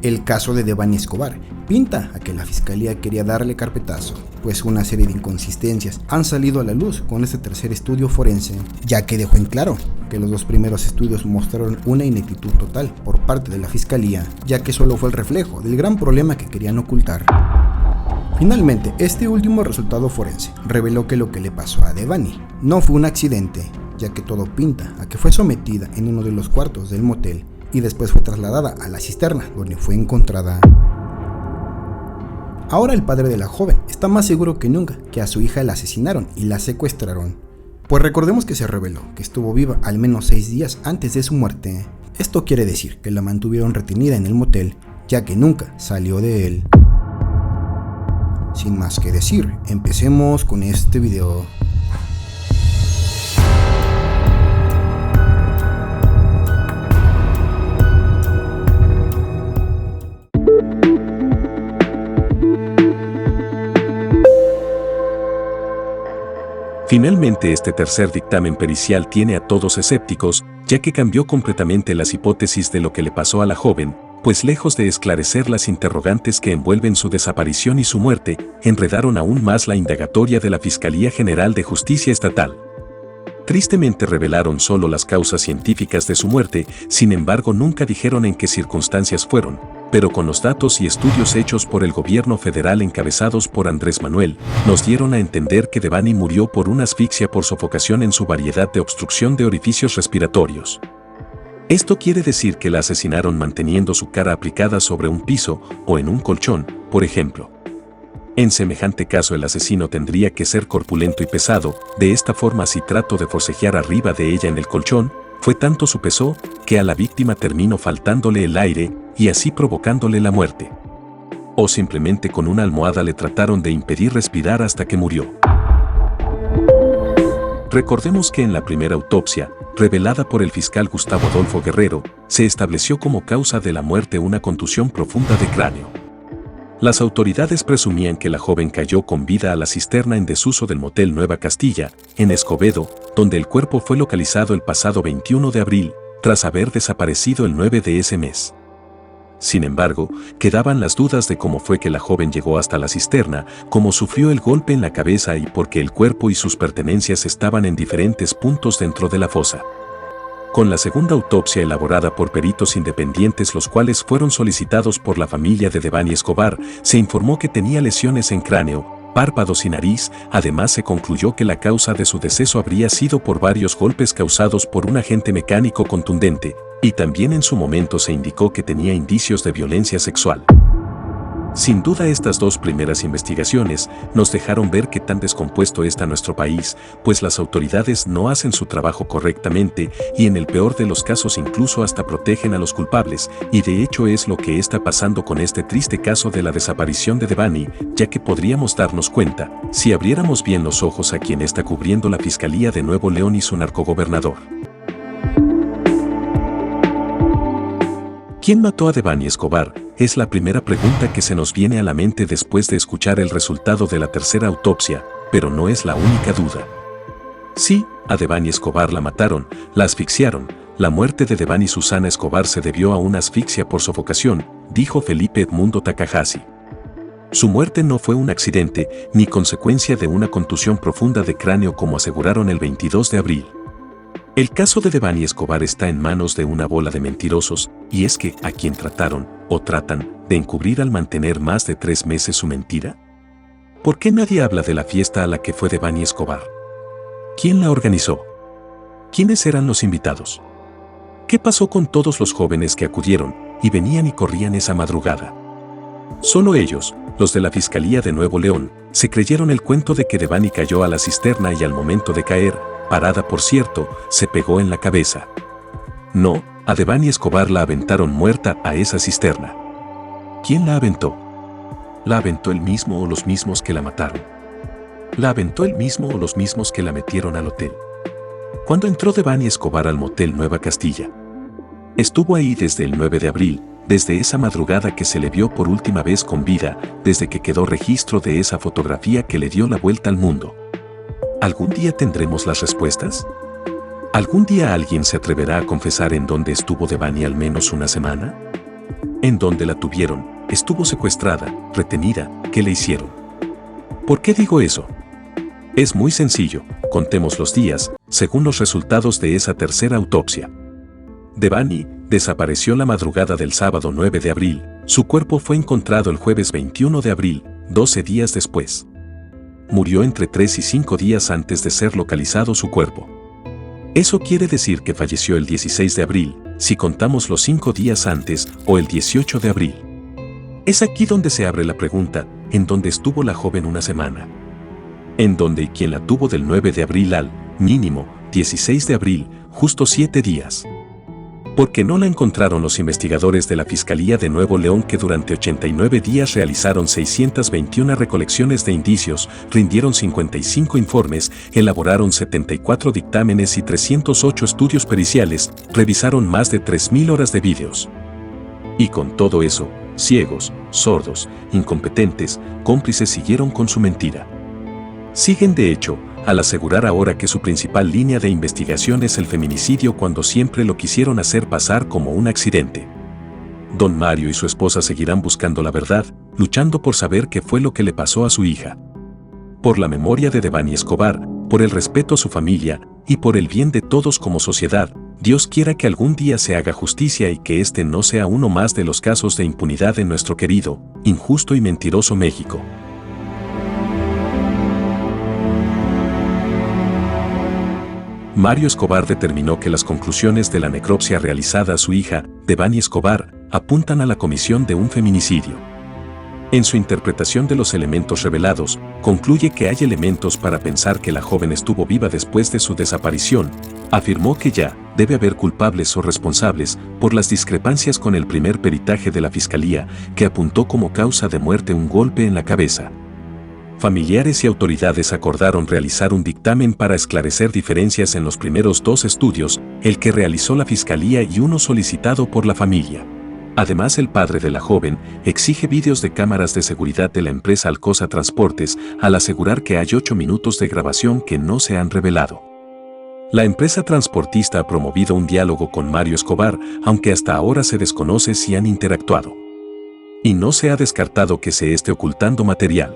El caso de Devani Escobar pinta a que la fiscalía quería darle carpetazo, pues una serie de inconsistencias han salido a la luz con este tercer estudio forense, ya que dejó en claro que los dos primeros estudios mostraron una ineptitud total por parte de la fiscalía, ya que solo fue el reflejo del gran problema que querían ocultar. Finalmente, este último resultado forense reveló que lo que le pasó a Devani no fue un accidente, ya que todo pinta a que fue sometida en uno de los cuartos del motel y después fue trasladada a la cisterna donde fue encontrada. Ahora el padre de la joven está más seguro que nunca que a su hija la asesinaron y la secuestraron, pues recordemos que se reveló que estuvo viva al menos 6 días antes de su muerte. Esto quiere decir que la mantuvieron retenida en el motel, ya que nunca salió de él. Sin más que decir, empecemos con este video. Finalmente, este tercer dictamen pericial tiene a todos escépticos, ya que cambió completamente las hipótesis de lo que le pasó a la joven, pues lejos de esclarecer las interrogantes que envuelven su desaparición y su muerte, enredaron aún más la indagatoria de la Fiscalía General de Justicia Estatal. Tristemente revelaron solo las causas científicas de su muerte, sin embargo nunca dijeron en qué circunstancias fueron, pero con los datos y estudios hechos por el gobierno federal encabezados por Andrés Manuel, nos dieron a entender que Devani murió por una asfixia por sofocación en su variedad de obstrucción de orificios respiratorios. Esto quiere decir que la asesinaron manteniendo su cara aplicada sobre un piso o en un colchón, por ejemplo. En semejante caso el asesino tendría que ser corpulento y pesado, de esta forma si trató de forcejear arriba de ella en el colchón, fue tanto su peso que a la víctima terminó faltándole el aire y así provocándole la muerte. O simplemente con una almohada le trataron de impedir respirar hasta que murió. Recordemos que en la primera autopsia, revelada por el fiscal Gustavo Adolfo Guerrero, se estableció como causa de la muerte una contusión profunda de cráneo. Las autoridades presumían que la joven cayó con vida a la cisterna en desuso del motel Nueva Castilla, en Escobedo, donde el cuerpo fue localizado el pasado 21 de abril, tras haber desaparecido el 9 de ese mes. Sin embargo, quedaban las dudas de cómo fue que la joven llegó hasta la cisterna, cómo sufrió el golpe en la cabeza y por qué el cuerpo y sus pertenencias estaban en diferentes puntos dentro de la fosa. Con la segunda autopsia elaborada por peritos independientes, los cuales fueron solicitados por la familia de Devani Escobar, se informó que tenía lesiones en cráneo, párpados y nariz. Además se concluyó que la causa de su deceso habría sido por varios golpes causados por un agente mecánico contundente, y también en su momento se indicó que tenía indicios de violencia sexual. Sin duda estas dos primeras investigaciones nos dejaron ver qué tan descompuesto está nuestro país, pues las autoridades no hacen su trabajo correctamente y en el peor de los casos incluso hasta protegen a los culpables, y de hecho es lo que está pasando con este triste caso de la desaparición de Devani, ya que podríamos darnos cuenta, si abriéramos bien los ojos a quien está cubriendo la Fiscalía de Nuevo León y su narcogobernador. ¿Quién mató a Devani Escobar? Es la primera pregunta que se nos viene a la mente después de escuchar el resultado de la tercera autopsia, pero no es la única duda. Sí, a Devani Escobar la mataron, la asfixiaron. La muerte de Devani Susana Escobar se debió a una asfixia por sofocación, dijo Felipe Edmundo Takahashi. Su muerte no fue un accidente, ni consecuencia de una contusión profunda de cráneo como aseguraron el 22 de abril. El caso de Devani Escobar está en manos de una bola de mentirosos, y es que a quien trataron, o tratan, de encubrir al mantener más de 3 meses su mentira. ¿Por qué nadie habla de la fiesta a la que fue Devani Escobar? ¿Quién la organizó? ¿Quiénes eran los invitados? ¿Qué pasó con todos los jóvenes que acudieron, y venían y corrían esa madrugada? Solo ellos, los de la Fiscalía de Nuevo León, se creyeron el cuento de que Devani cayó a la cisterna y al momento de caer, parada por cierto, se pegó en la cabeza. No, a Devani Escobar la aventaron muerta a esa cisterna. ¿Quién la aventó? ¿La aventó él mismo o los mismos que la mataron? ¿La aventó él mismo o los mismos que la metieron al hotel? ¿Cuándo entró Devani Escobar al motel Nueva Castilla? Estuvo ahí desde el 9 de abril, desde esa madrugada que se le vio por última vez con vida, desde que quedó registro de esa fotografía que le dio la vuelta al mundo. ¿Algún día tendremos las respuestas? ¿Algún día alguien se atreverá a confesar en dónde estuvo Devani al menos una semana? en donde la tuvieron, estuvo secuestrada, retenida, ¿qué le hicieron? ¿Por qué digo eso? Es muy sencillo, contemos los días, según los resultados de esa tercera autopsia. Devani desapareció la madrugada del sábado 9 de abril, su cuerpo fue encontrado el jueves 21 de abril, 12 días después. Murió entre 3 y 5 días antes de ser localizado su cuerpo. Eso quiere decir que falleció el 16 de abril, si contamos los 5 días antes, o el 18 de abril. Es aquí donde se abre la pregunta, ¿en dónde estuvo la joven una semana? ¿En dónde y quién la tuvo del 9 de abril al, mínimo, 16 de abril, justo 7 días? ¿Por qué no la encontraron los investigadores de la Fiscalía de Nuevo León que durante 89 días realizaron 621 recolecciones de indicios, rindieron 55 informes, elaboraron 74 dictámenes y 308 estudios periciales, revisaron más de 3.000 horas de vídeos? Y con todo eso, ciegos, sordos, incompetentes, cómplices siguieron con su mentira. Siguen de hecho, al asegurar ahora que su principal línea de investigación es el feminicidio cuando siempre lo quisieron hacer pasar como un accidente. Don Mario y su esposa seguirán buscando la verdad, luchando por saber qué fue lo que le pasó a su hija. Por la memoria de Devani Escobar, por el respeto a su familia y por el bien de todos como sociedad, Dios quiera que algún día se haga justicia y que este no sea uno más de los casos de impunidad en nuestro querido, injusto y mentiroso México. Mario Escobar determinó que las conclusiones de la necropsia realizada a su hija, Devani Escobar, apuntan a la comisión de un feminicidio. En su interpretación de los elementos revelados, concluye que hay elementos para pensar que la joven estuvo viva después de su desaparición. Afirmó que ya debe haber culpables o responsables por las discrepancias con el primer peritaje de la Fiscalía, que apuntó como causa de muerte un golpe en la cabeza. Familiares y autoridades acordaron realizar un dictamen para esclarecer diferencias en los primeros 2 estudios, el que realizó la Fiscalía y uno solicitado por la familia. Además, el padre de la joven exige vídeos de cámaras de seguridad de la empresa Alcosa Transportes al asegurar que hay 8 minutos de grabación que no se han revelado. La empresa transportista ha promovido un diálogo con Mario Escobar, aunque hasta ahora se desconoce si han interactuado. Y no se ha descartado que se esté ocultando material.